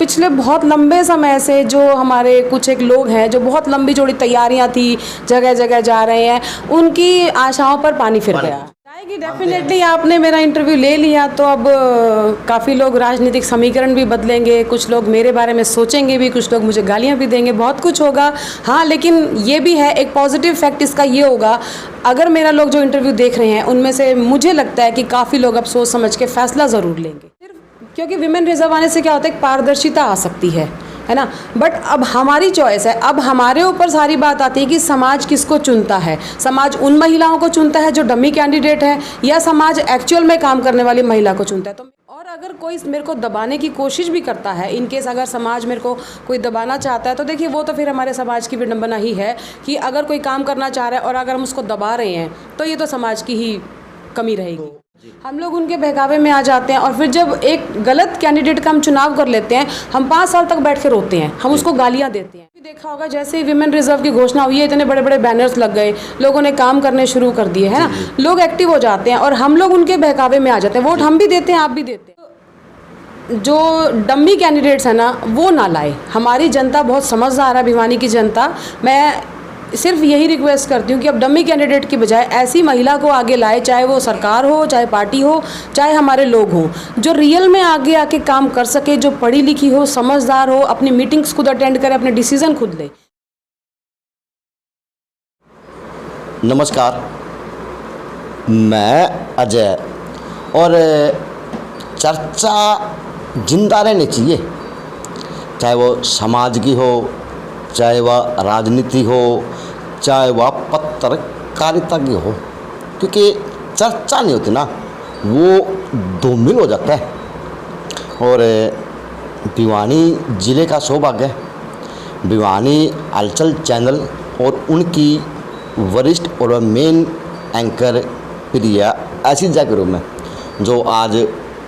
पिछले बहुत लंबे समय से जो हमारे कुछ एक लोग हैं जो बहुत लंबी चौड़ी तैयारियां थी, जगह जगह जा रहे हैं, उनकी आशाओं पर पानी फिर गया। आएगी डेफिनेटली। आपने मेरा इंटरव्यू ले लिया तो अब काफ़ी लोग राजनीतिक समीकरण भी बदलेंगे, कुछ लोग मेरे बारे में सोचेंगे भी, कुछ लोग मुझे गालियां भी देंगे, बहुत कुछ होगा। हाँ, लेकिन ये भी है, एक पॉजिटिव फैक्ट इसका ये होगा, अगर मेरा लोग जो इंटरव्यू देख रहे हैं उनमें से मुझे लगता है कि काफ़ी लोग अब सोच समझ के फैसला ज़रूर लेंगे। सिर्फ क्योंकि विमेन रिजर्व आने से क्या होता है, एक पारदर्शिता आ सकती है ना। बट अब हमारी चॉइस है, अब हमारे ऊपर सारी बात आती है कि समाज किसको चुनता है। समाज उन महिलाओं को चुनता है जो डमी कैंडिडेट है, या समाज एक्चुअल में काम करने वाली महिला को चुनता है। तो और अगर कोई मेरे को दबाने की कोशिश भी करता है, इनकेस अगर समाज मेरे को कोई दबाना चाहता है, तो देखिए वो तो फिर हमारे समाज की विडंबना ही है कि अगर कोई काम करना चाह रहा है और अगर हम उसको दबा रहे हैं तो ये तो समाज की ही कमी रहेगी। हम लोग उनके बहकावे में आ जाते हैं और फिर जब एक गलत कैंडिडेट का हम चुनाव कर लेते हैं, हम 5 साल तक बैठ के रोते हैं, हम उसको गालियां देते हैं। देखा होगा जैसे ही विमेन रिजर्व की घोषणा हुई है, इतने बड़े बड़े बैनर्स लग गए, लोगों ने काम करने शुरू कर दिए, है ना। लोग एक्टिव हो जाते हैं और हम लोग उनके बहकावे में आ जाते हैं। वोट हम भी देते हैं, आप भी देते हैं। जो डम्मी कैंडिडेट्स हैं ना, वो ना लाए। हमारी जनता बहुत समझदार है, भिवानी की जनता। मैं सिर्फ यही रिक्वेस्ट करती हूँ कि अब डमी कैंडिडेट की बजाय ऐसी महिला को आगे लाए, चाहे वो सरकार हो, चाहे पार्टी हो, चाहे हमारे लोग हों, जो रियल में आगे आके काम कर सके, जो पढ़ी लिखी हो, समझदार हो, अपनी मीटिंग्स खुद अटेंड करे, अपने डिसीजन खुद ले। नमस्कार, मैं अजय। और चर्चा जिंदा रहनी चाहिए, चाहे वो समाज की हो, चाहे वह राजनीति हो, चाहे वह पत्रकारिता की हो, क्योंकि चर्चा नहीं होती ना, वो धूमिल हो जाता है। और भिवानी ज़िले का सौभाग्य है, भिवानी हलचल चैनल और उनकी वरिष्ठ और मेन एंकर प्रिया ऐसी के रूप में, जो आज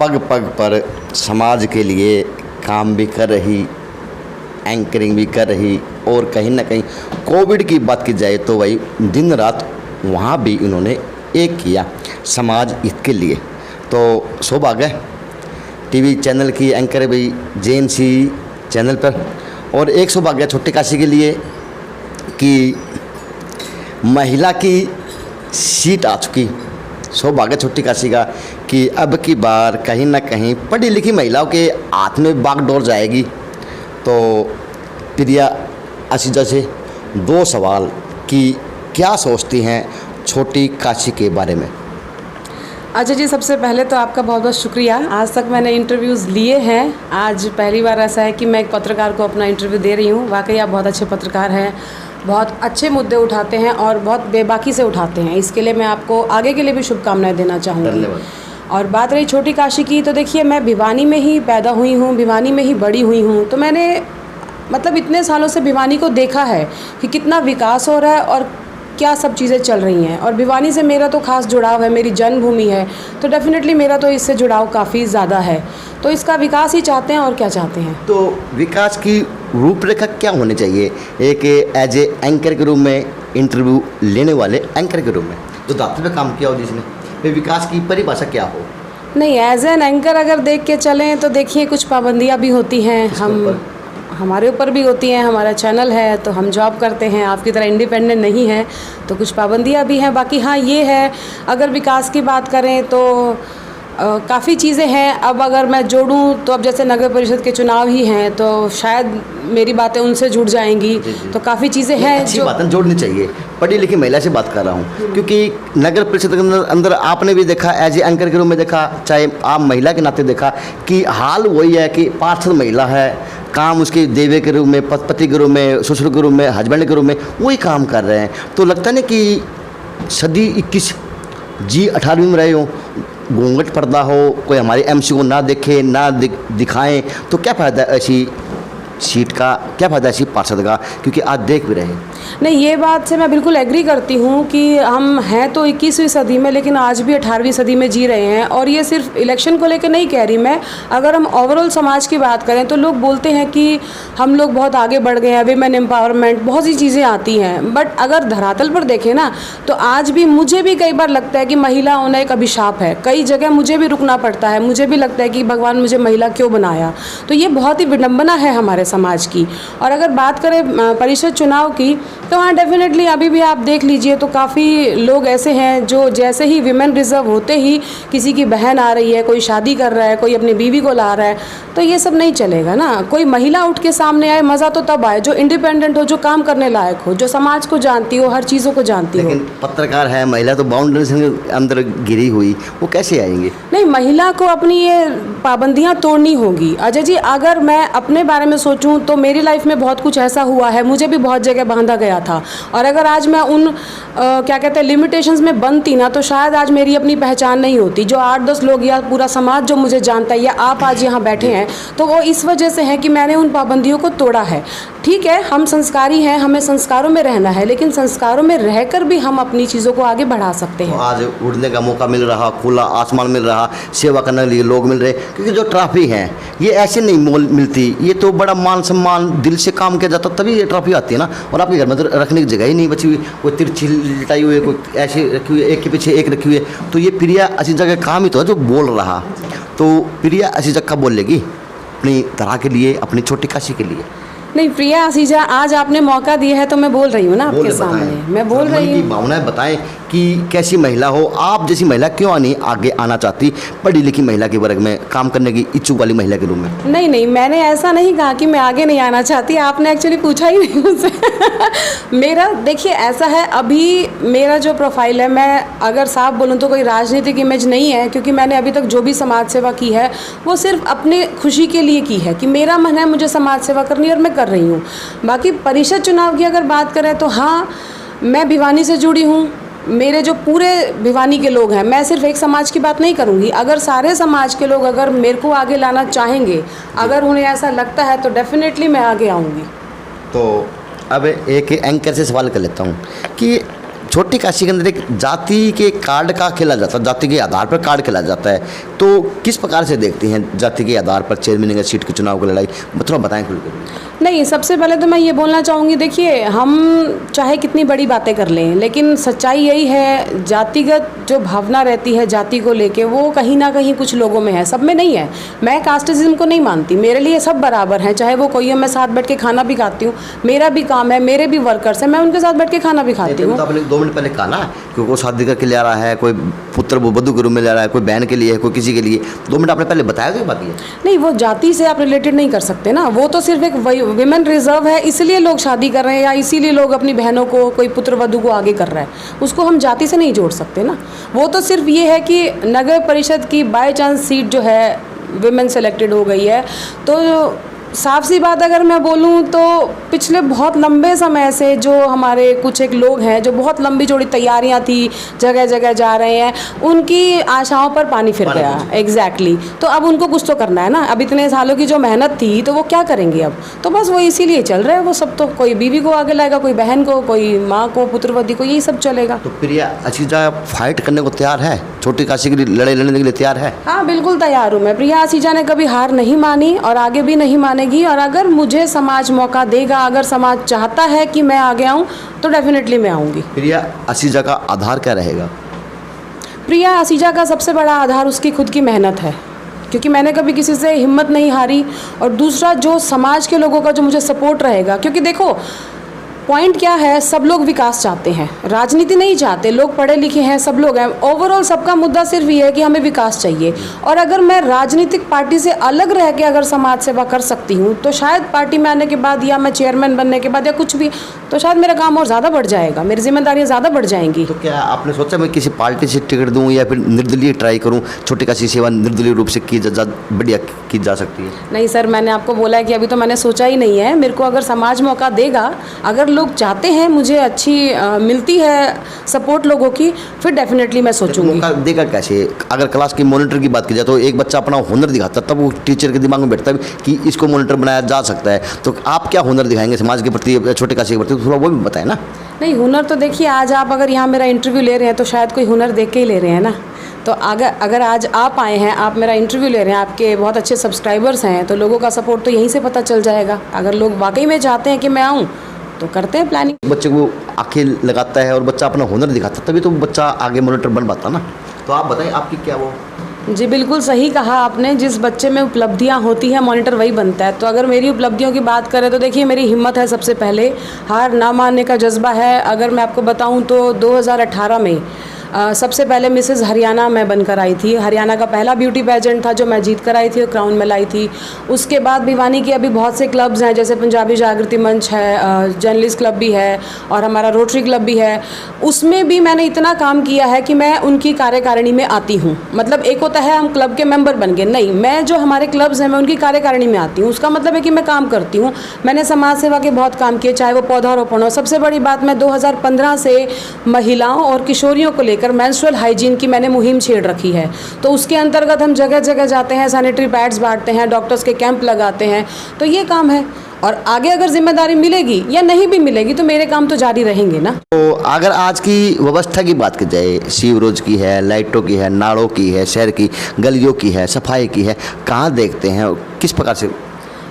पग पग पर समाज के लिए काम भी कर रही, एंकरिंग भी कर रही, और कहीं ना कहीं कोविड की बात की जाए तो वही दिन रात वहाँ भी इन्होंने एक किया समाज हित के लिए। तो सौभाग्य टीवी चैनल की एंकर भी जेएनसी चैनल पर, और एक सौभाग्य छोटी काशी के लिए कि महिला की सीट आ चुकी। सौभाग्य छोटी काशी का कि अब की बार कहीं ना कहीं पढ़ी लिखी महिलाओं के हाथ में बागडोर जाएगी। तो प्रिया असीजा से 2 सवाल कि क्या सोचती हैं छोटी काशी के बारे में। अच्छा जी, सबसे पहले तो आपका बहुत बहुत शुक्रिया। आज तक मैंने इंटरव्यूज़ लिए हैं, आज पहली बार ऐसा है कि मैं एक पत्रकार को अपना इंटरव्यू दे रही हूँ। वाकई आप बहुत अच्छे पत्रकार हैं, बहुत अच्छे मुद्दे उठाते हैं और बहुत बेबाकी से उठाते हैं। इसके लिए मैं आपको आगे के लिए भी शुभकामनाएं देना चाहूँगी। धन्यवाद। और बात रही छोटी काशी की, तो देखिए मैं भिवानी में ही पैदा हुई हूँ, भिवानी में ही बड़ी हुई हूँ। तो मैंने मतलब इतने सालों से भिवानी को देखा है कि कितना विकास हो रहा है और क्या सब चीज़ें चल रही हैं। और भिवानी से मेरा तो खास जुड़ाव है, मेरी जन्मभूमि है, तो डेफिनेटली मेरा तो इससे जुड़ाव काफ़ी ज़्यादा है। तो इसका विकास ही चाहते हैं, और क्या चाहते हैं। तो विकास की रूपरेखा क्या होनी चाहिए एक एज ए एंकर के रूप में, इंटरव्यू लेने वाले एंकर के रूप में, जो दायित्व पे काम किया हो जिसने, फिर विकास की परिभाषा क्या हो। नहीं, एज एन एंकर अगर देख के चलें तो देखिए कुछ पाबंदियाँ भी होती हैं, हमारे ऊपर भी होती हैं। हमारा चैनल है तो हम जॉब करते हैं, आपकी तरह इंडिपेंडेंट नहीं है, तो कुछ पाबंदियाँ भी हैं। बाकी हाँ ये है, अगर विकास की बात करें तो काफ़ी चीज़ें हैं। अब अगर मैं जोड़ूं तो अब जैसे नगर परिषद के चुनाव ही हैं, तो शायद मेरी बातें उनसे जुड़ जाएंगी। तो काफ़ी चीज़ें हैं जो बातें जोड़नी चाहिए। पढ़ी लिखी महिला से बात कर रहा हूँ, क्योंकि नगर परिषद के अंदर आपने भी देखा, एज ए एंकर के रूप में देखा, चाहे आप महिला के नाते देखा कि हाल वही है कि पार्षद महिला है, काम उसके देवे के रूप में, पति के रूप में, ससुर के रूप में, हस्बैंड के रूप में वही काम कर रहे हैं। तो लगता नहीं कि सदी 21 G18 में रहे हो, घूंघट पर्दा हो, कोई हमारे एमसी को ना देखे ना दिखाएं, तो क्या फ़ायदा ऐसी सीट का क्या फ़ायदा है पार्षद का, क्योंकि आज देख भी रहे हैं। नहीं, ये बात से मैं बिल्कुल एग्री करती हूँ कि हम हैं तो 21वीं सदी में, लेकिन आज भी 18वीं सदी में जी रहे हैं। और ये सिर्फ इलेक्शन को लेकर नहीं कह रही मैं, अगर हम ओवरऑल समाज की बात करें तो लोग बोलते हैं कि हम लोग बहुत आगे बढ़ गए हैं, विमेन एम्पावरमेंट, बहुत सी चीज़ें आती हैं। बट अगर धरातल पर देखें ना, तो आज भी मुझे भी कई बार लगता है कि महिला होना एक अभिशाप है। कई जगह मुझे भी रुकना पड़ता है, मुझे भी लगता है कि भगवान मुझे महिला क्यों बनाया। तो ये बहुत ही विडंबना है हमारे समाज की। और अगर बात करें परिषद चुनाव की, तो हाँ डेफिनेटली अभी भी आप देख लीजिए तो काफ़ी लोग ऐसे हैं जो जैसे ही विमेन रिजर्व होते ही किसी की बहन आ रही है, कोई शादी कर रहा है, कोई अपनी बीवी को ला रहा है, तो ये सब नहीं चलेगा ना। कोई महिला उठ के सामने आए, मज़ा तो तब आए जो इंडिपेंडेंट हो, जो काम करने लायक हो, जो समाज को जानती हो, हर चीज़ों को जानती हो। लेकिन पत्रकार है, महिला तो बाउंड्री के अंदर गिरी हुई, वो कैसे आएंगे? नहीं, महिला को अपनी ये पाबंदियां तोड़नी होगी। अजय जी, अगर मैं अपने बारे में सोचूं तो मेरी लाइफ में बहुत कुछ ऐसा हुआ है, मुझे भी बहुत जगह बांधा गया था। और अगर आज मैं उन क्या कहते हैं लिमिटेशंस में बनती ना, तो शायद आज मेरी अपनी पहचान नहीं होती। जो 8-10 लोग या पूरा समाज जो मुझे जानता है, या आप आज यहाँ बैठे हैं, तो वो इस वजह से है कि मैंने उन पाबंदियों को तोड़ा है। ठीक है, हम संस्कारी हैं, हमें संस्कारों में रहना है, लेकिन संस्कारों में रहकर भी हम अपनी चीज़ों को आगे बढ़ा सकते हैं। तो आज उड़ने का मौका मिल रहा, खुला आसमान मिल रहा, सेवा करने के लिए लोग मिल रहे, क्योंकि जो ट्रॉफी है ये ऐसे नहीं मिलती, ये तो बड़ा मान सम्मान दिल से काम किया जाता तभी ये ट्रॉफी आती है ना। और आपके घर में तो रखने की जगह ही नहीं बची हुई, कोई तिरछी लिटाई हुई है, कोई ऐसे रखी हुई है, एक के पीछे एक रखी हुई है। तो ये प्रिया असीजा का काम ही तो है जो बोल रहा। तो प्रिया असीजा कब बोलेगी अपनी तरह के लिए, अपनी छोटी काशी के लिए? नहीं, प्रिया असीजा, आज आपने मौका दिया है तो मैं बोल रही हूँ ना आपके सामने, मैं बोल रही हूँ। भावनाएं बताएं कि कैसी महिला हो आप, जैसी महिला क्यों आगे आना चाहती, पढ़ी लिखी महिला के वर्ग में काम करने की इच्छुक वाली महिला के रूप में? नहीं नहीं, मैंने ऐसा नहीं कहा कि मैं आगे नहीं आना चाहती, आपने एक्चुअली पूछा ही नहीं मुझसे। मेरा देखिए ऐसा है, अभी मेरा जो प्रोफाइल है, मैं अगर साफ बोलूँ तो कोई राजनीतिक इमेज नहीं है, क्योंकि मैंने अभी तक जो भी समाज सेवा की है वो सिर्फ अपने खुशी के लिए की है, कि मेरा मन है मुझे समाज सेवा करनी और मैं कर रही हूँ। बाकी परिषद चुनाव की अगर बात करें तो हाँ, मैं भिवानी से जुड़ी हूँ, मेरे जो पूरे भिवानी के लोग हैं, मैं सिर्फ एक समाज की बात नहीं करूँगी, अगर सारे समाज के लोग अगर मेरे को आगे लाना चाहेंगे, अगर उन्हें ऐसा लगता है तो डेफिनेटली मैं आगे आऊँगी। तो अब एक एंकर से सवाल कर लेता हूँ कि छोटी काशी के अंदर एक जाति के कार्ड का खेला जाता है, जाति के आधार पर कार्ड खेला जाता है, तो किस प्रकार से देखती हैं जाति के आधार पर चेयरमैन की सीट के चुनाव की लड़ाई? थोड़ा बताएं खुलकर। नहीं, सबसे पहले तो मैं ये बोलना चाहूँगी, देखिए हम चाहे कितनी बड़ी बातें कर लें, लेकिन सच्चाई यही है, जातिगत जो भावना रहती है जाति को लेके, वो कहीं ना कहीं कुछ लोगों में है, सब में नहीं है। मैं कास्टिज्म को नहीं मानती, मेरे लिए सब बराबर हैं, चाहे वो कोई है, मैं साथ बैठ के खाना भी खाती हूँ, मेरा भी काम है, मेरे भी वर्कर्स हैं, मैं उनके साथ बैठ के खाना भी खाती हूँ। तो आपने 2 मिनट पहले कहा ना कि वो शादी करके ले आ रहा है, कोई पुत्र वो वधू के रूप में ले आ रहा है, कोई बहन के लिए, कोई किसी के लिए, 2 मिनट आपने पहले बताया तो बात ये नहीं, वो जाति से आप रिलेटेड नहीं कर सकते ना, वो तो सिर्फ एक विमेन रिजर्व है, इसलिए लोग शादी कर रहे हैं, या इसीलिए लोग अपनी बहनों को, कोई पुत्र वधू को आगे कर रहा है, उसको हम जाति से नहीं जोड़ सकते ना। वो तो सिर्फ ये है कि नगर परिषद की बाय चांस सीट जो है विमेन सेलेक्टेड हो गई है। तो साफ सी बात अगर मैं बोलूँ तो पिछले बहुत लंबे समय से जो हमारे कुछ एक लोग हैं, जो बहुत लंबी चौड़ी तैयारियां थी, जगह जगह जा रहे हैं, उनकी आशाओं पर पानी फिर गया। एग्जैक्टली। तो अब उनको कुछ तो करना है ना, अब इतने सालों की जो मेहनत थी तो वो क्या करेंगे अब, तो बस वो इसीलिए चल रहे हैं वो सब, तो कोई बीवी को आगे लाएगा, कोई बहन को, कोई माँ को, पुत्रवती को, यही सब चलेगा। तो प्रिया असीजा फाइट करने को तैयार है, छोटी काशी के लिए लड़ाई लड़ने के लिए तैयार है? हाँ बिल्कुल तैयार हूँ मैं। प्रिया असीजा ने कभी हार नहीं मानी और आगे भी नहीं मानेगी, और अगर मुझे समाज मौका देगा, अगर समाज चाहता है कि मैं आगे आऊँ, तो डेफिनेटली मैं आऊँगी। प्रिया असीजा का आधार क्या रहेगा? प्रिया असीजा का सबसे बड़ा आधार उसकी खुद की मेहनत है, क्योंकि मैंने कभी किसी से हिम्मत नहीं हारी, और दूसरा जो समाज के लोगों का जो मुझे सपोर्ट रहेगा, क्योंकि देखो पॉइंट क्या है, सब लोग विकास चाहते हैं, राजनीति नहीं चाहते, लोग पढ़े लिखे हैं, सब लोग हैं, ओवरऑल सबका मुद्दा सिर्फ ये है कि हमें विकास चाहिए। और अगर मैं राजनीतिक पार्टी से अलग रह के अगर समाज सेवा कर सकती हूँ, तो शायद पार्टी में आने के बाद या मैं चेयरमैन बनने के बाद या कुछ भी, तो शायद मेरा काम और ज़्यादा बढ़ जाएगा, मेरी जिम्मेदारियाँ ज़्यादा बढ़ जाएंगी। तो क्या आपने सोचा मैं किसी पार्टी से टिकट दूँ या फिर निर्दलीय ट्राई करूँ? छोटी काशी सेवा निर्दलीय रूप से की बढ़िया की जा सकती है? नहीं सर, मैंने आपको बोला है कि अभी तो मैंने सोचा ही नहीं है। मेरे को अगर समाज मौका देगा, अगर लोग चाहते हैं, मुझे अच्छी मिलती है सपोर्ट लोगों की, फिर डेफिनेटली मैं सोचूंगी। मौका देगा कैसे? अगर क्लास की मॉनिटर की बात की जाए तो एक बच्चा अपना हुनर दिखाता है, तब वो टीचर के दिमाग में बैठता है कि इसको मॉनिटर बनाया जा सकता है। तो आप क्या हुनर दिखाएंगे समाज के प्रति, छोटे काशी के प्रति? थोड़ा वो भी बताएं ना। नहीं, हुनर तो देखिए, आज आप अगर यहाँ मेरा इंटरव्यू ले रहे हैं तो शायद कोई हुनर देख के ही ले रहे हैं ना। तो अगर आज आप आए हैं, आप मेरा इंटरव्यू ले रहे हैं, आपके बहुत अच्छे सब्सक्राइबर्स हैं, तो लोगों का सपोर्ट तो यहीं से पता चल जाएगा। अगर लोग वाकई में चाहते हैं कि मैं आऊँ तो करते हैं प्लानिंग। बच्चे को आंखें लगाता है और बच्चा अपना हुनर दिखाता है, तभी तो बच्चा आगे मॉनिटर बन पाता ना। तो आप बताएं आपकी क्या वो। जी बिल्कुल सही कहा आपने, जिस बच्चे में उपलब्धियां होती हैं मॉनिटर वही बनता है। तो अगर मेरी उपलब्धियों की बात करें तो देखिए, मेरी हिम्मत है, सबसे पहले हार ना मानने का जज्बा है। अगर मैं आपको बताऊं तो 2018 में सबसे पहले मिसेस हरियाणा मैं बनकर आई थी। हरियाणा का पहला ब्यूटी पेजेंट था जो मैं जीत कर आई थी और क्राउन में लाई थी। उसके बाद भिवानी के अभी बहुत से क्लब्स हैं, जैसे पंजाबी जागृति मंच है, जर्नलिस्ट क्लब भी है और हमारा रोटरी क्लब भी है। उसमें भी मैंने इतना काम किया है कि मैं उनकी कार्यकारिणी में आती हूँ। मतलब एक होता है हम क्लब के मेंबर बन गए, नहीं, मैं जो हमारे क्लब्स हैं मैं उनकी कार्यकारिणी में आती हूँ। उसका मतलब है कि मैं काम करती हूँ। मैंने समाज सेवा के बहुत काम किए, चाहे वो पौधारोपण हो। सबसे बड़ी बात, मैं 2015 से महिलाओं और किशोरियों को लेकर मेंस्ट्रुअल हाइजीन की मैंने मुहिम छेड़ रखी है। तो उसके अंतर्गत हम जगह जगह जाते हैं, सैनिटरी पैड्स बांटते हैं, डॉक्टर्स के कैंप लगाते हैं। तो ये काम है, और आगे अगर जिम्मेदारी मिलेगी या नहीं भी मिलेगी तो मेरे काम तो जारी रहेंगे ना। तो अगर आज की व्यवस्था की बात की जाए, सीवरेज की है, लाइटों की है, नालों की है, शहर की गलियों की है, सफाई की है, कहाँ देखते हैं, किस प्रकार से?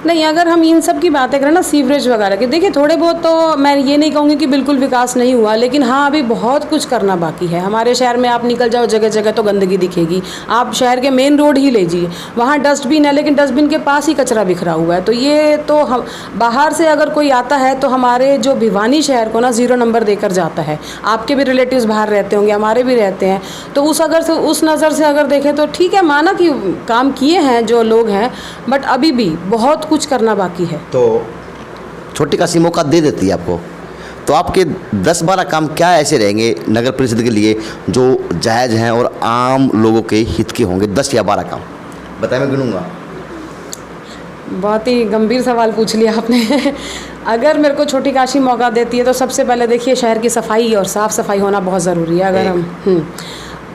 नहीं, अगर हम इन सब की बातें करें ना, सीवरेज वगैरह की, देखिए थोड़े बहुत तो मैं ये नहीं कहूँगी कि बिल्कुल विकास नहीं हुआ, लेकिन हाँ अभी बहुत कुछ करना बाकी है। हमारे शहर में आप निकल जाओ, जगह जगह तो गंदगी दिखेगी। आप शहर के मेन रोड ही लीजिए, वहाँ डस्टबिन है लेकिन डस्टबिन के पास ही कचरा बिखरा हुआ है। तो ये तो हम बाहर से अगर कोई आता है तो हमारे जो भिवानी शहर को ना 0 नंबर देकर जाता है। आपके भी रिलेटिव्स बाहर रहते होंगे, हमारे भी रहते हैं। तो उस नज़र से अगर देखें तो ठीक है, माना कि काम किए हैं जो लोग हैं, बट अभी भी बहुत कुछ करना बाकी है। तो छोटी काशी मौका दे देती है आपको, तो आपके 10-12 काम क्या ऐसे रहेंगे नगर परिषद के लिए जो जायज़ हैं और आम लोगों के हित के होंगे? 10 या 12 काम बताएं, मैं गिनूंगा। बहुत ही गंभीर सवाल पूछ लिया आपने। अगर मेरे को छोटी काशी मौका देती है तो सबसे पहले देखिए, शहर की सफाई और साफ़ सफाई होना बहुत ज़रूरी है। अगर हम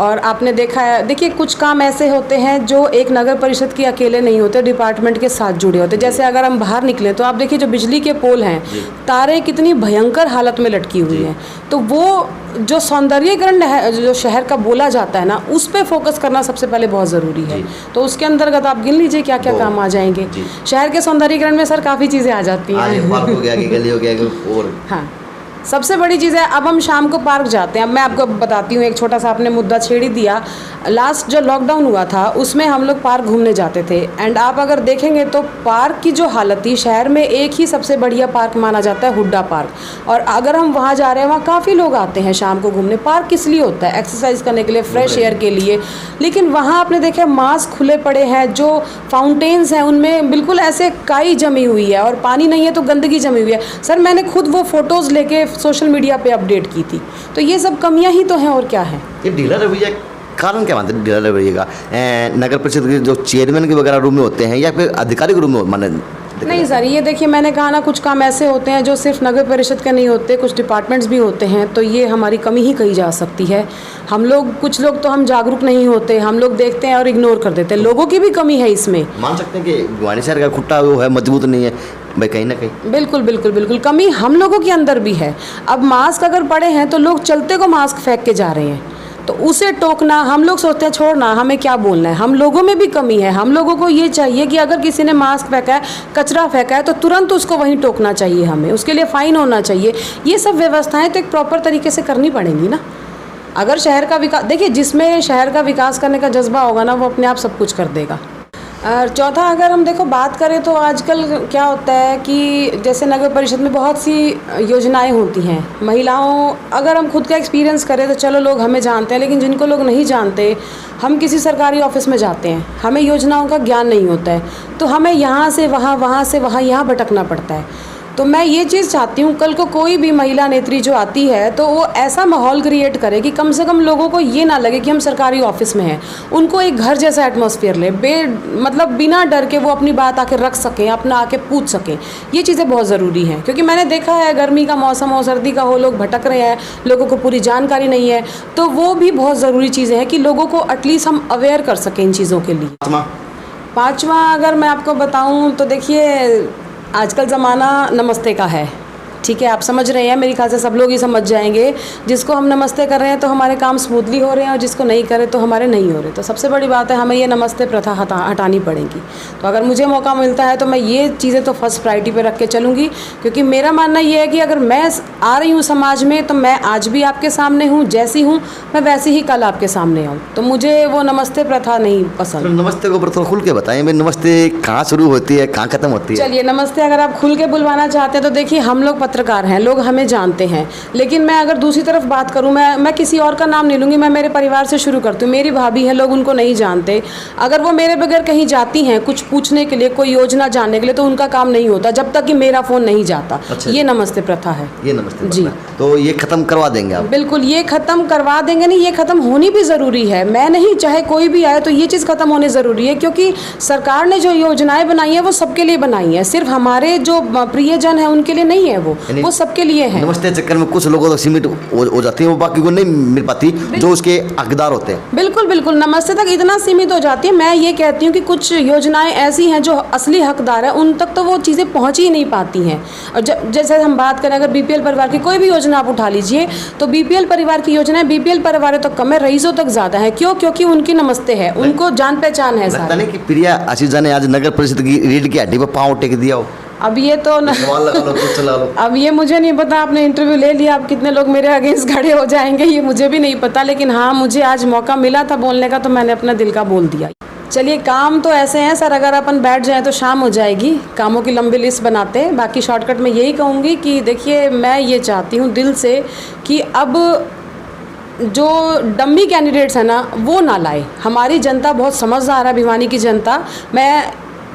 और आपने देखा है, देखिए कुछ काम ऐसे होते हैं जो एक नगर परिषद के अकेले नहीं होते, डिपार्टमेंट के साथ जुड़े होते। जैसे अगर हम बाहर निकलें तो आप देखिए जो बिजली के पोल हैं, तारें कितनी भयंकर हालत में लटकी हुई हैं। तो वो जो सौंदर्यीकरण है जो शहर का बोला जाता है ना, उस पर फोकस करना सबसे पहले बहुत ज़रूरी है। तो उसके अंतर्गत आप गिन लीजिए क्या क्या काम आ जाएंगे। शहर के सौंदर्यीकरण में सर काफ़ी चीज़ें आ जाती हैं। पार्क हो गया, गली हो गया, और हाँ, सबसे बड़ी चीज़ है, अब हम शाम को पार्क जाते हैं। अब मैं आपको बताती हूँ, एक छोटा सा आपने मुद्दा छेड़ ही दिया। लास्ट जो लॉकडाउन हुआ था उसमें हम लोग पार्क घूमने जाते थे, एंड आप अगर देखेंगे तो पार्क की जो हालत थी, शहर में एक ही सबसे बढ़िया पार्क माना जाता है हुड्डा पार्क। और अगर हम वहाँ जा रहे हैं, वहाँ काफ़ी लोग आते हैं शाम को घूमने। पार्क किस लिए होता है? एक्सरसाइज करने के लिए, फ्रेश एयर के लिए। लेकिन वहाँ आपने देखा मास्क खुले पड़े हैं, जो फाउंटेन्स हैं उनमें बिल्कुल ऐसे काई जमी हुई है और पानी नहीं है तो गंदगी जमी हुई है। सर मैंने खुद वो फ़ोटोज़ लेके सोशल मीडिया पे अपडेट की थी। तो ये सब कमियां ही तो हैं, और क्या है। ये ढीला रवैया कारण क्या मानते हैं? ढीला रवैये का नगर परिषद के जो चेयरमैन के वगैरह रूम में होते हैं या फिर अधिकारी के रूम में माने? नहीं सर, ये देखिए मैंने कहा ना, कुछ काम ऐसे होते हैं जो सिर्फ नगर परिषद के नहीं होते, कुछ डिपार्टमेंट्स भी होते हैं। तो ये हमारी कमी ही कही जा सकती है। हम लोग, कुछ लोग तो हम जागरूक नहीं होते, हम लोग देखते हैं और इग्नोर कर देते हैं। लोगों की भी कमी है इसमें। मान सकते हैं कि भिवानी शहर का खुट्टा वो है, मजबूत नहीं है भाई, कहीं ना कहीं। बिल्कुल बिल्कुल बिल्कुल, कमी हम लोगों के अंदर भी है। अब मास्क अगर पड़े हैं तो लोग चलते को मास्क फेंक के जा रहे हैं, तो उसे टोकना, हम लोग सोचते हैं छोड़ना, हमें क्या बोलना है। हम लोगों में भी कमी है। हम लोगों को ये चाहिए कि अगर किसी ने मास्क फेंका है, कचरा फेंका है, तो तुरंत उसको वहीं टोकना चाहिए हमें, उसके लिए फ़ाइन होना चाहिए। ये सब व्यवस्थाएं तो एक प्रॉपर तरीके से करनी पड़ेंगी ना। अगर शहर का विकास, देखिए जिसमें शहर का विकास करने का जज्बा होगा ना, वो अपने आप सब कुछ कर देगा। और चौथा, अगर हम देखो बात करें तो आजकल क्या होता है कि जैसे नगर परिषद में बहुत सी योजनाएं होती हैं महिलाओं, अगर हम खुद का एक्सपीरियंस करें तो चलो लोग हमें जानते हैं, लेकिन जिनको लोग नहीं जानते, हम किसी सरकारी ऑफिस में जाते हैं, हमें योजनाओं का ज्ञान नहीं होता है, तो हमें यहाँ से वहाँ, वहाँ से वहाँ, यहाँ भटकना पड़ता है। तो मैं ये चीज़ चाहती हूँ कल को कोई भी महिला नेत्री जो आती है तो वो ऐसा माहौल क्रिएट करे कि कम से कम लोगों को ये ना लगे कि हम सरकारी ऑफिस में हैं, उनको एक घर जैसा एटमॉस्फेयर ले, मतलब बिना डर के वो अपनी बात आके रख सकें, अपना आके पूछ सकें। ये चीज़ें बहुत ज़रूरी हैं, क्योंकि मैंने देखा है गर्मी का मौसम हो, सर्दी का हो, लोग भटक रहे हैं, लोगों को पूरी जानकारी नहीं है, तो वो भी बहुत ज़रूरी चीज़ें हैं कि लोगों को एटलीस्ट हम अवेयर कर सकें इन चीज़ों के लिए। पाँचवा अगर मैं आपको बताऊं तो देखिए आजकल ज़माना नमस्ते का है, ठीक है, आप समझ रहे हैं, मेरे ख्याल से सब लोग ही समझ जाएंगे। जिसको हम नमस्ते कर रहे हैं तो हमारे काम स्मूथली हो रहे हैं और जिसको नहीं करे तो हमारे नहीं हो रहे। तो सबसे बड़ी बात है हमें ये नमस्ते प्रथा हटानी पड़ेगी। तो अगर मुझे मौका मिलता है तो मैं ये चीज़ें तो फर्स्ट प्रायोरिटी पे रख के चलूँगी, क्योंकि मेरा मानना ये है कि अगर मैं आ रही हूँ समाज में तो मैं आज भी आपके सामने हूँ, जैसी हूँ मैं वैसी ही कल आपके सामने आऊँ। तो मुझे वो नमस्ते प्रथा नहीं पसंद। नमस्ते को ऊपर थोड़ा खुल के बताएं, भाई नमस्ते कहाँ शुरू होती है, कहाँ खत्म होती है? चलिए, नमस्ते अगर आप खुल के बुलवाना चाहते हैं तो देखिए हम लोग पत्रकार हैं, लोग हमें जानते हैं, लेकिन मैं अगर दूसरी तरफ बात करूं, मैं किसी और का नाम नहीं लूँगी, मैं मेरे परिवार से शुरू करती हूँ। मेरी भाभी है, लोग उनको नहीं जानते, अगर वो मेरे बगैर कहीं जाती हैं कुछ पूछने के लिए, कोई योजना जानने के लिए, तो उनका काम नहीं होता जब तक कि मेरा फ़ोन नहीं जाता। अच्छा, ये नमस्ते प्रथा है। ये नमस्ते जी, तो ये ख़त्म करवा देंगे आप? बिल्कुल, ये ख़त्म करवा देंगे, नहीं ये ख़त्म होनी भी ज़रूरी है। मैं नहीं, चाहे कोई भी आए तो ये चीज़ ख़त्म होनी ज़रूरी है, क्योंकि सरकार ने जो योजनाएं बनाई हैं वो सबके लिए बनाई हैं, सिर्फ हमारे जो प्रियजन हैं उनके लिए नहीं है, वो सबके लिए है। नमस्ते चक्कर में कुछ लोगों तो सीमित हो जाती है, वो बाकी को नहीं मिल पाती जो उसके हकदार होते हैं। बिल्कुल बिल्कुल, नमस्ते तक इतना सीमित हो जाती है। मैं ये कहती हूँ कि कुछ योजनाएं ऐसी हैं जो असली हकदार है उन तक तो वो चीज़ें पहुँच ही नहीं पाती हैं। और जैसे हम बात करें, अगर बीपीएल परिवार की कोई भी योजना आप उठा लीजिए तो बीपीएल परिवार की योजनाएं बीपीएल परिवारों तक कम है, रईसों तक ज़्यादा है। क्यों? क्योंकि उनकी नमस्ते है, उनको जान पहचान है। लगता नहीं कि प्रिया आशीषा ने आज नगर परिषद की रीढ़ की हड्डी पर पाँव टेक दिया हो? अब ये तो अब ये मुझे नहीं पता, आपने इंटरव्यू ले लिया, अब कितने लोग मेरे अगेंस्ट खड़े हो जाएंगे ये मुझे भी नहीं पता, लेकिन हाँ मुझे आज मौका मिला था बोलने का तो मैंने अपना दिल का बोल दिया। चलिए, काम तो ऐसे हैं सर, अगर अपन बैठ जाएं तो शाम हो जाएगी, कामों की लंबी लिस्ट बनाते हैं। बाकी शॉर्टकट में यही कहूँगी कि देखिए मैं ये चाहती हूँ दिल से कि अब जो डम्मी कैंडिडेट्स हैं ना वो ना लाए। हमारी जनता बहुत समझदार है, भिवानी की जनता। मैं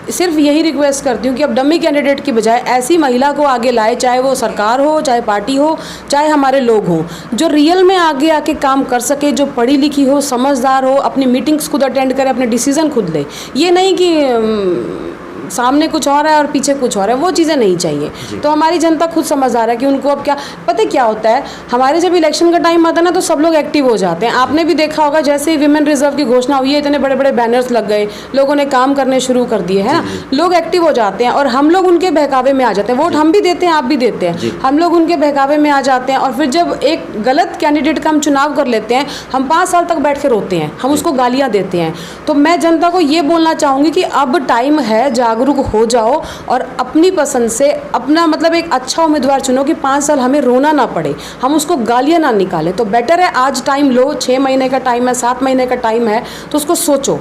सिर्फ यही रिक्वेस्ट करती हूँ कि अब डम्मी कैंडिडेट की बजाय ऐसी महिला को आगे लाए, चाहे वो सरकार हो, चाहे पार्टी हो, चाहे हमारे लोग हों, जो रियल में आगे आके काम कर सके, जो पढ़ी लिखी हो, समझदार हो, अपनी मीटिंग्स खुद अटेंड करे, अपने डिसीज़न खुद ले। ये नहीं कि सामने कुछ और है और पीछे कुछ और है, वो चीज़ें नहीं चाहिए। तो हमारी जनता खुद समझदार है कि उनको अब क्या पता क्या होता है। हमारे जब इलेक्शन का टाइम आता है ना तो सब लोग एक्टिव हो जाते हैं। आपने भी देखा होगा, जैसे ही विमेन रिजर्व की घोषणा हुई है इतने बड़े बड़े बैनर्स लग गए, लोगों ने काम करने शुरू कर दिए, है ना, लोग एक्टिव हो जाते हैं और हम लोग उनके बहकावे में आ जाते हैं। वोट हम भी देते हैं, आप भी देते हैं, हम लोग उनके बहकावे में आ जाते हैं और फिर जब एक गलत कैंडिडेट का हम चुनाव कर लेते हैं, हम 5 साल तक बैठ के रोते हैं, हम उसको गालियाँ देते हैं। तो मैं जनता को ये बोलना चाहूँगी कि अब टाइम है, जागरूक हो जाओ और अपनी पसंद से अपना मतलब एक अच्छा उम्मीदवार चुनो कि 5 साल हमें रोना ना पड़े, हम उसको गालियाँ ना निकालें। तो बेटर है आज टाइम लो, 6 महीने का टाइम है, 7 महीने का टाइम है, तो उसको सोचो।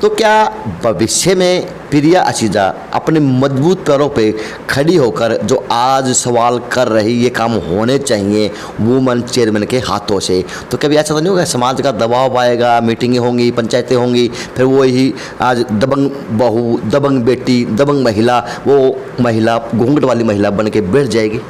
तो क्या भविष्य में प्रिया आशीषा अपने मजबूत पैरों पे खड़ी होकर जो आज सवाल कर रही ये काम होने चाहिए वुमेन चेयरमैन के हाथों से, तो कभी ऐसा तो नहीं होगा समाज का दबाव आएगा, मीटिंगें होंगी, पंचायतें होंगी, फिर वो ही आज दबंग बहू, दबंग बेटी, दबंग महिला, वो महिला घूंघट वाली महिला बन के बैठ जाएगी?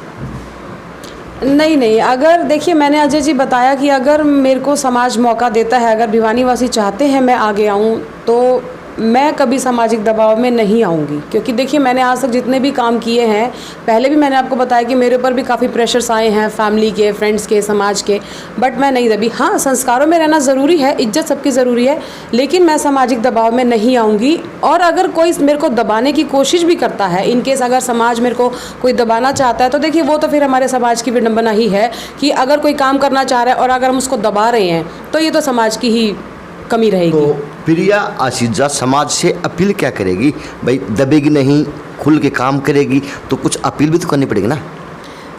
नहीं, अगर देखिए मैंने अजय जी बताया कि अगर मेरे को समाज मौका देता है, अगर भिवानी वासी चाहते हैं मैं आगे आऊँ, तो मैं कभी सामाजिक दबाव में नहीं आऊँगी। क्योंकि देखिए मैंने आज तक जितने भी काम किए हैं, पहले भी मैंने आपको बताया कि मेरे ऊपर भी काफ़ी प्रेशर्स आए हैं, फैमिली के, फ्रेंड्स के, समाज के, बट मैं नहीं दबी। हाँ, संस्कारों में रहना ज़रूरी है, इज्जत सबकी ज़रूरी है, लेकिन मैं सामाजिक दबाव में नहीं आऊँगी। और अगर कोई मेरे को दबाने की कोशिश भी करता है, इनकेस अगर समाज मेरे को कोई दबाना चाहता है, तो देखिए वो तो फिर हमारे समाज की विडंबना ही है कि अगर कोई काम करना चाह रहा है और अगर हम उसको दबा रहे हैं तो ये तो समाज की ही कमी रहेगी। तो प्रिया आशीषा समाज से अपील क्या करेगी? भाई दबेगी नहीं, खुल के काम करेगी, तो कुछ अपील भी तो करनी पड़ेगी ना?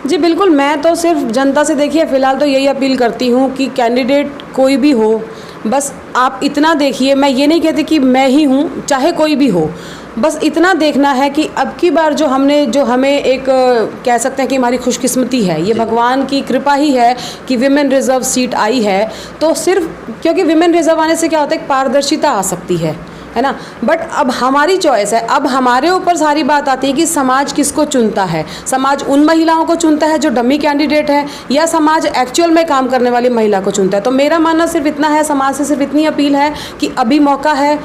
जी बिल्कुल, मैं तो सिर्फ जनता से देखिए फ़िलहाल तो यही अपील करती हूँ कि कैंडिडेट कोई भी हो, बस आप इतना देखिए, मैं ये नहीं कहती कि मैं ही हूँ, चाहे कोई भी हो, बस इतना देखना है कि अब की बार जो हमें एक कह सकते हैं कि हमारी खुशकिस्मती है, ये भगवान की कृपा ही है कि विमेन रिजर्व सीट आई है। तो सिर्फ क्योंकि विमेन रिजर्व आने से क्या होता है, एक पारदर्शिता आ सकती है है ना। बट अब हमारी चॉइस है, अब हमारे ऊपर सारी बात आती है कि समाज किसको चुनता है। समाज उन महिलाओं को चुनता है जो डमी कैंडिडेट है, या समाज एक्चुअल में काम करने वाली महिला को चुनता है। तो मेरा मानना सिर्फ इतना है, समाज से सिर्फ इतनी अपील है कि अभी मौका है,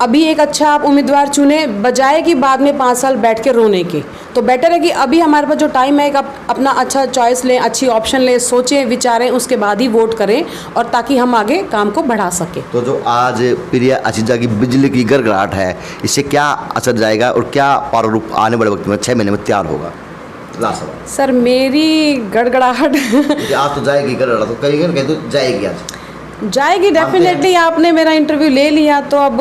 अभी एक अच्छा आप उम्मीदवार चुने, बजाय कि बाद में 5 साल बैठ के रोने के। तो बेटर है कि अभी हमारे पास जो टाइम है, आप अपना अच्छा चॉइस लें, अच्छी ऑप्शन लें, सोचें विचारें, उसके बाद ही वोट करें, और ताकि हम आगे काम को बढ़ा सकें। तो जो आज प्रिया असीजा की बिजली की गड़गड़ाहट है, इससे क्या असर जाएगा और क्या प्रारूप आने वाले वक्त में 6 महीने में तैयार होगा? लास्ट सवाल सर, मेरी गड़गड़ाहट आज तो जाएगी गड़गड़ा, तो कहीं तो जाएगी आज जाएगी डेफिनेटली। आपने मेरा इंटरव्यू ले लिया तो अब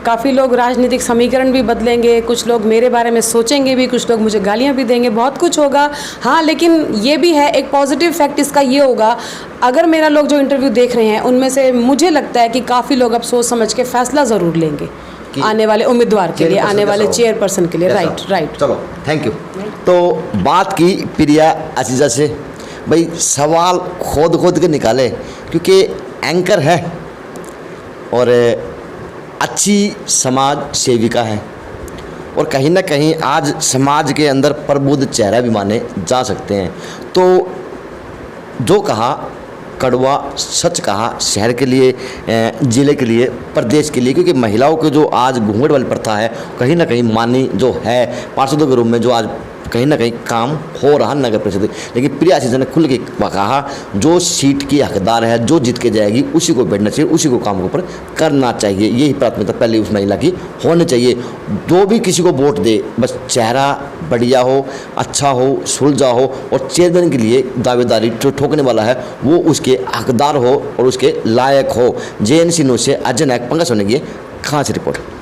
काफ़ी लोग राजनीतिक समीकरण भी बदलेंगे, कुछ लोग मेरे बारे में सोचेंगे भी, कुछ लोग मुझे गालियां भी देंगे, बहुत कुछ होगा। हाँ, लेकिन ये भी है, एक पॉजिटिव फैक्ट इसका ये होगा, अगर मेरा लोग जो इंटरव्यू देख रहे हैं उनमें से मुझे लगता है कि काफ़ी लोग अब सोच समझ के फैसला ज़रूर लेंगे आने वाले उम्मीदवार के लिए, आने वाले चेयरपर्सन के लिए। राइट। चलो, थैंक यू। तो बात की प्रिया असीजा से, भाई सवाल खोद के निकाले, क्योंकि एंकर है और अच्छी समाज सेविका है, और कहीं ना कहीं आज समाज के अंदर प्रबुद्ध चेहरा भी माने जा सकते हैं। तो जो कहा कड़वा सच कहा, शहर के लिए, ज़िले के लिए, प्रदेश के लिए, क्योंकि महिलाओं के जो आज घूंघट वाली प्रथा है, कहीं ना कहीं मानी जो है पार्षदों के रूप में, जो आज कहीं ना कहीं काम हो रहा नगर परिषद। लेकिन प्रिया असीजा ने खुल के कहा, जो सीट की हकदार है, जो जीत के जाएगी, उसी को बैठना चाहिए, उसी को काम के ऊपर करना चाहिए। यही प्राथमिकता पहले उस महिला की होनी चाहिए। जो भी किसी को वोट दे, बस चेहरा बढ़िया हो, अच्छा हो, सुलझा हो, और चेयरमैन के लिए दावेदारी जो ठोकने वाला है वो उसके हकदार हो और उसके लायक हो। JNC न्यूज़ से अजय नायक, पंकज सोनेगी, खास रिपोर्ट।